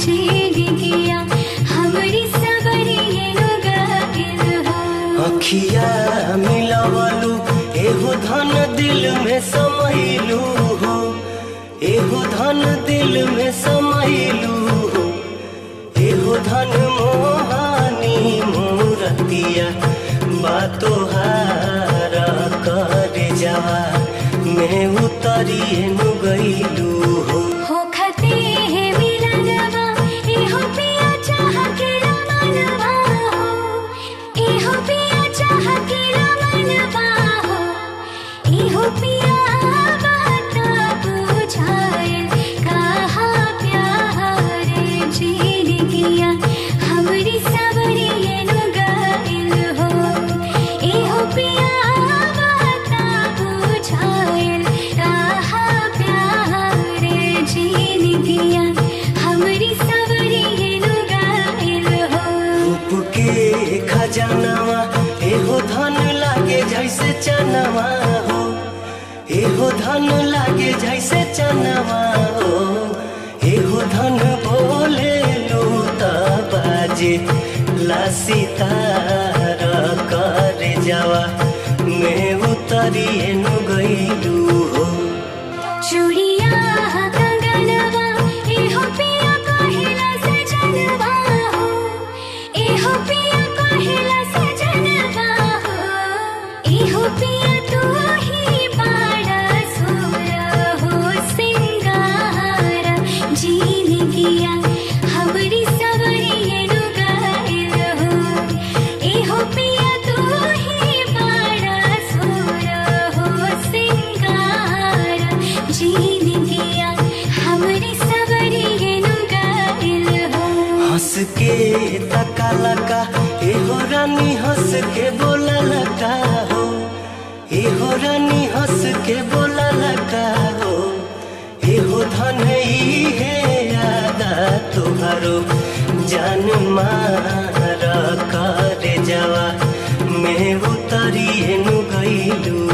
जिंदगिया हमरी सबरी एनु गाइल हो। अखिया मिलवलू एहो धन दिल में समैलू हो, एहो धन दिल में समैलू हो, एहो धन मोहानी मूरतिया बातो हारा कर जावा मैं उतरी नु गईलू हो। होखते है मिलनवा एहो पिया चाह के रमनवा हो, एहो पिया चाह के रमनवा हो, एहो पिया बाता बुझाए कहा प्यार जिंदगिया हमरी सबरी एनु गाइल हो। एहो पिया बाता बुझाए कहा प्यार जिंदगिया हमरी सबरी एनु गाइल हो। रूप के खजानवा एहो धन लागे जैसे चनवा हो, एहो धन लागे जैसे चनवा हो, एहो धन बोले लूता बाजे ला सितारा कर जावा मैं उतरी नु गईलू हो। चूड़िया कंगनवा एहो पिया कहिला सजनवा हो, एहो पिया कहिला सजनवा हो, एहो पिया तू ही बाड़ा सोरा हो सिंगारा जिंदगिया हमरी सबरी एनु गाइल हो। एहो पिया तू ही बाड़ा सोरा हो सिंगारा जिंदगिया हमरी सबरी एनु गाइल हो। हंस के तका लका एहो रानी हंस के बोला लका हो, एहो रानी हंस के बोला लका हो, एहो धन ही है यादा तुहारो जान मारा कर जावा मैं उतरी नु गईलू